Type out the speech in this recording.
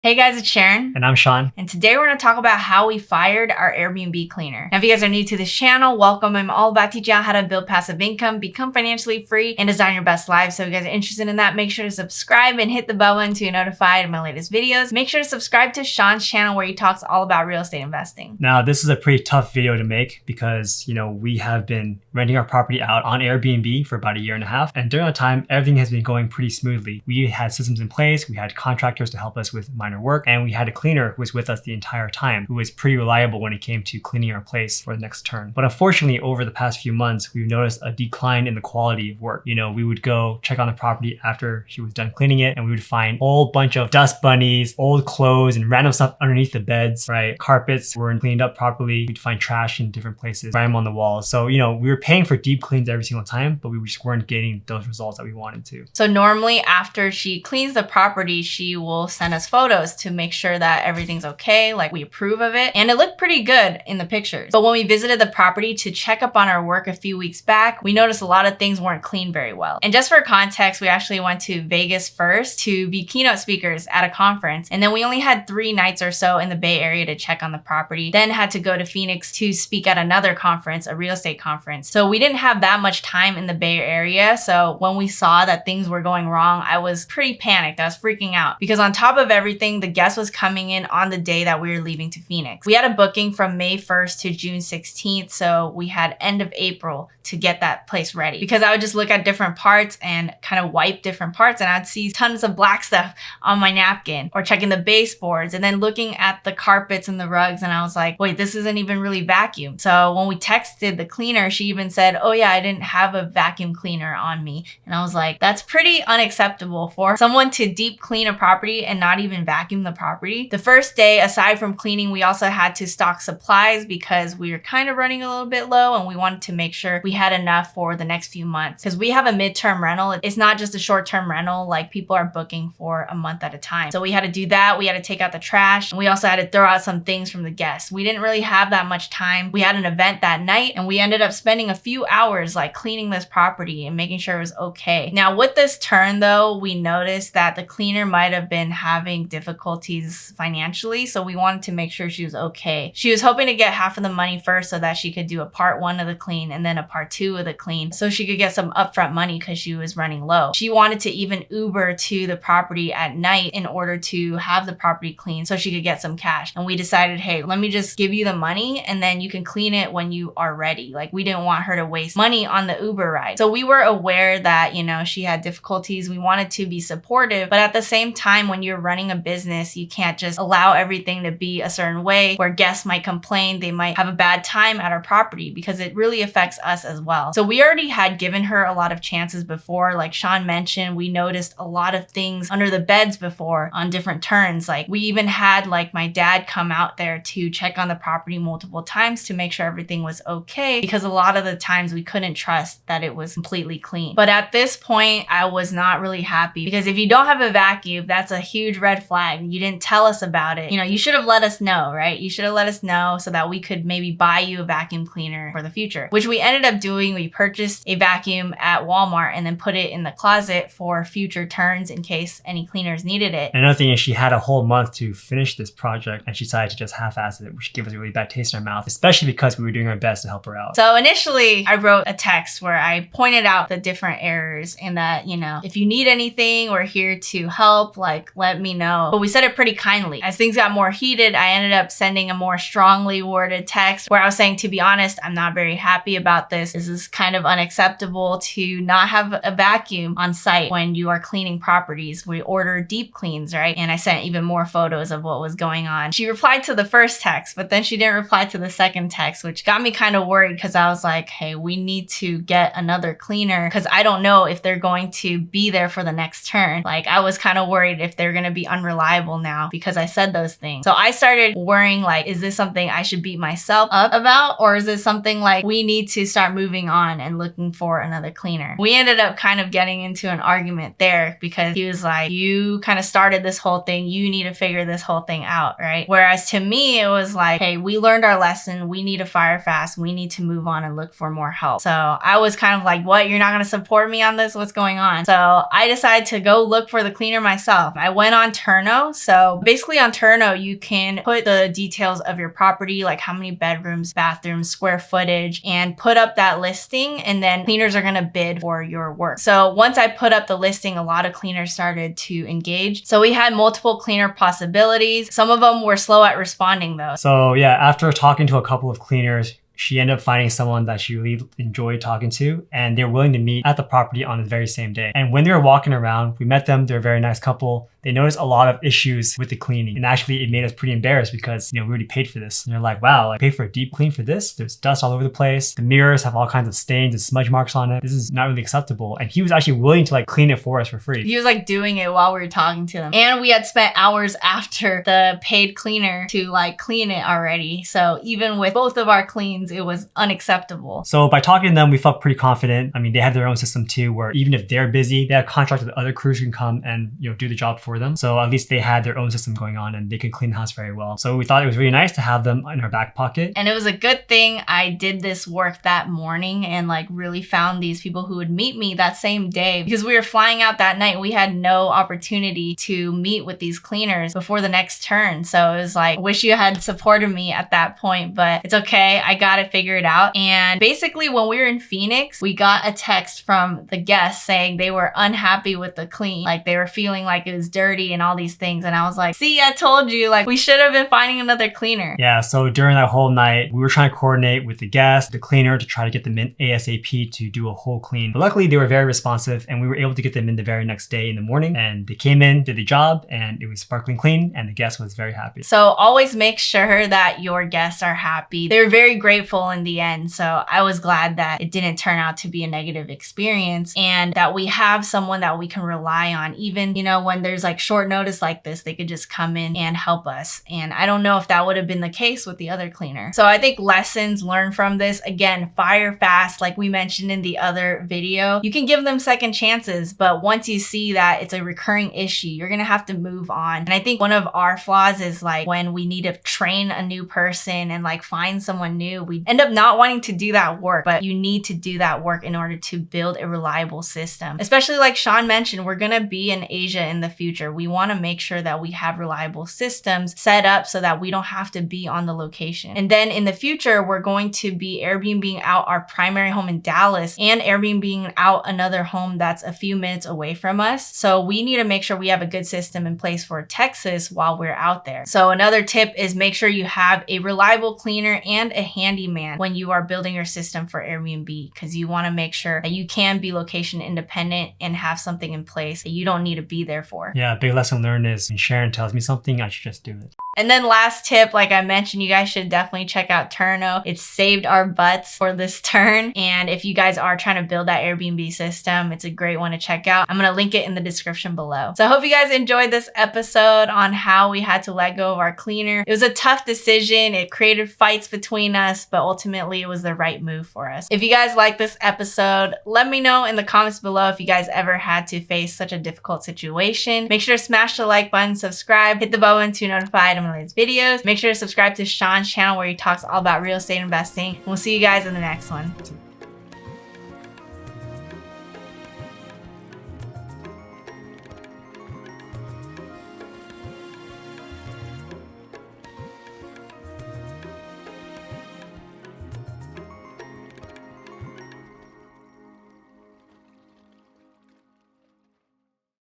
Hey guys, it's Sharon. And I'm Sean. And today we're going to talk about how we fired our Airbnb cleaner. Now, if you guys are new to this channel, welcome. I'm all about teaching you how to build passive income, become financially free, and design your best life. So if you guys are interested in that, make sure to subscribe and hit the bell button to be notified of my latest videos. Make sure to subscribe to Sean's channel where he talks all about real estate investing. Now, this is a pretty tough video to make because, we have been renting our property out on Airbnb for about a year and a half. And during that time, everything has been going pretty smoothly. We had systems in place. We had contractors to help us with minor work. And we had a cleaner who was with us the entire time, who was pretty reliable when it came to cleaning our place for the next turn. But unfortunately, over the past few months, we've noticed a decline in the quality of work. We would go check on the property after she was done cleaning it, and we would find a whole bunch of dust bunnies, old clothes, and random stuff underneath the beds, right? Carpets weren't cleaned up properly. We'd find trash in different places, grime on the walls. So, we were paying for deep cleans every single time, but we just weren't getting those results that we wanted to. So normally after she cleans the property, she will send us photos to make sure that everything's okay, like we approve of it. And it looked pretty good in the pictures. But when we visited the property to check up on our work a few weeks back, we noticed a lot of things weren't cleaned very well. And just for context, we actually went to Vegas first to be keynote speakers at a conference. And then we only had 3 nights or so in the Bay Area to check on the property, then had to go to Phoenix to speak at another conference, a real estate conference. So we didn't have that much time in the Bay Area. So when we saw that things were going wrong, I was pretty panicked. I was freaking out because on top of everything, the guest was coming in on the day that we were leaving to Phoenix. We had a booking from May 1st to June 16th. So we had end of April to get that place ready, because I would just look at different parts and kind of wipe different parts, and I'd see tons of black stuff on my napkin, or checking the baseboards and then looking at the carpets and the rugs. And I was like, wait, this isn't even really vacuumed. So when we texted the cleaner, she even said, oh yeah, I didn't have a vacuum cleaner on me. And I was like, that's pretty unacceptable for someone to deep clean a property and not even vacuum the property. The first day, aside from cleaning, we also had to stock supplies because we were kind of running a little bit low, and we wanted to make sure we had enough for the next few months, because we have a midterm rental. It's not just a short-term rental, like people are booking for a month at a time. So we had to do that. We had to take out the trash, and we also had to throw out some things from the guests. We didn't really have that much time. We had an event that night, and we ended up spending a few hours like cleaning this property and making sure it was okay. Now with this turn though, we noticed that the cleaner might have been having difficulties financially, so we wanted to make sure she was okay. She was hoping to get half of the money first so that she could do a part 1 of the clean and then a part 2 of the clean, so she could get some upfront money because she was running low. She wanted to even Uber to the property at night in order to have the property clean so she could get some cash. And we decided, hey, let me just give you the money and then you can clean it when you are ready. Like, we didn't want her to waste money on the Uber ride. So we were aware that, she had difficulties. We wanted to be supportive, but at the same time, when you're running a business, you can't just allow everything to be a certain way where guests might complain, they might have a bad time at our property, because it really affects us as well. So we already had given her a lot of chances before. Like Sean mentioned, we noticed a lot of things under the beds before on different turns. Like, we even had my dad come out there to check on the property multiple times to make sure everything was okay, because a lot of the times we couldn't trust that it was completely clean. But at this point, I was not really happy, because if you don't have a vacuum, that's a huge red flag. You didn't tell us about it. You should have let us know, right? You should have let us know so that we could maybe buy you a vacuum cleaner for the future, which we ended up doing. We purchased a vacuum at Walmart and then put it in the closet for future turns in case any cleaners needed it. Another thing is, she had a whole month to finish this project and she decided to just half-ass it, which gave us a really bad taste in our mouth, especially because we were doing our best to help her out. So initially, I wrote a text where I pointed out the different errors and that, if you need anything, we're here to help, let me know. But we said it pretty kindly. As things got more heated, I ended up sending a more strongly worded text where I was saying, to be honest, I'm not very happy about this. This is kind of unacceptable to not have a vacuum on site when you are cleaning properties. We order deep cleans, right? And I sent even more photos of what was going on. She replied to the first text, but then she didn't reply to the second text, which got me kind of worried, because I was like, hey, we need to get another cleaner, because I don't know if they're going to be there for the next turn. I was kind of worried if they're going to be unreliable now because I said those things. So I started worrying, is this something I should beat myself up about, or is it something we need to start moving on and looking for another cleaner? We ended up kind of getting into an argument there, because he was like, you kind of started this whole thing, you need to figure this whole thing out, right? Whereas to me, it was like, hey, we learned our lesson, we need to fire fast, we need to move on and look for more help. So I was kind of like, what, you're not going to support me on this? What's going on? So I decided to go look for the cleaner myself. I went on Turn Turno. So basically on Turno, you can put the details of your property, like how many bedrooms, bathrooms, square footage, and put up that listing, and then cleaners are gonna bid for your work. So once I put up the listing, a lot of cleaners started to engage. So we had multiple cleaner possibilities. Some of them were slow at responding though. So yeah, after talking to a couple of cleaners, she ended up finding someone that she really enjoyed talking to, and they were willing to meet at the property on the very same day. And when they were walking around, we met them. They're a very nice couple. They noticed a lot of issues with the cleaning. And actually it made us pretty embarrassed because, we already paid for this. And they're like, wow, I paid for a deep clean for this. There's dust all over the place. The mirrors have all kinds of stains and smudge marks on it. This is not really acceptable. And he was actually willing to clean it for us for free. He was doing it while we were talking to them. And we had spent hours after the paid cleaner to clean it already. So even with both of our cleans, it was unacceptable. So by talking to them, we felt pretty confident. I mean, they had their own system too, where even if they're busy, they have contracted other crews who can come and do the job for them. So at least they had their own system going on and they could clean the house very well. So we thought it was really nice to have them in our back pocket. And it was a good thing I did this work that morning and really found these people who would meet me that same day, because we were flying out that night. We had no opportunity to meet with these cleaners before the next turn. So it was wish you had supported me at that point, but it's okay. I got it figured out. And basically when we were in Phoenix, we got a text from the guests saying they were unhappy with the clean. They were feeling like it was dirty and all these things. And I was like, see, I told you, we should have been finding another cleaner. Yeah, so during that whole night, we were trying to coordinate with the guest, the cleaner, to try to get them in ASAP to do a whole clean. But luckily they were very responsive and we were able to get them in the very next day in the morning, and they came in, did the job, and it was sparkling clean, and the guest was very happy. So always make sure that your guests are happy. They were very grateful in the end. So I was glad that it didn't turn out to be a negative experience, and that we have someone that we can rely on. Even, when there's short notice like this, they could just come in and help us. And I don't know if that would have been the case with the other cleaner. So I think lessons learned from this, again, fire fast, like we mentioned in the other video. You can give them second chances, but once you see that it's a recurring issue, you're gonna have to move on. And I think one of our flaws is when we need to train a new person and find someone new, we end up not wanting to do that work, but you need to do that work in order to build a reliable system. Especially like Sean mentioned, we're gonna be in Asia in the future. We wanna make sure that we have reliable systems set up so that we don't have to be on the location. And then in the future, we're going to be Airbnb-ing out our primary home in Dallas and Airbnb-ing out another home that's a few minutes away from us. So we need to make sure we have a good system in place for Texas while we're out there. So another tip is make sure you have a reliable cleaner and a handyman when you are building your system for Airbnb, because you want to make sure that you can be location independent and have something in place that you don't need to be there for. Yeah, big lesson learned is when Sharon tells me something, I should just do it. And then last tip, like I mentioned, you guys should definitely check out Turno. It saved our butts for this turn. And if you guys are trying to build that Airbnb system, it's a great one to check out. I'm going to link it in the description below. So I hope you guys enjoyed this episode on how we had to let go of our cleaner. It was a tough decision. It created fights between us, but ultimately it was the right move for us. If you guys like this episode, let me know in the comments below if you guys ever had to face such a difficult situation. Make sure to smash the like button, subscribe, hit the bell button to be notified of my latest videos. Make sure to subscribe to Sean's channel where he talks all about real estate investing. And we'll see you guys in the next one.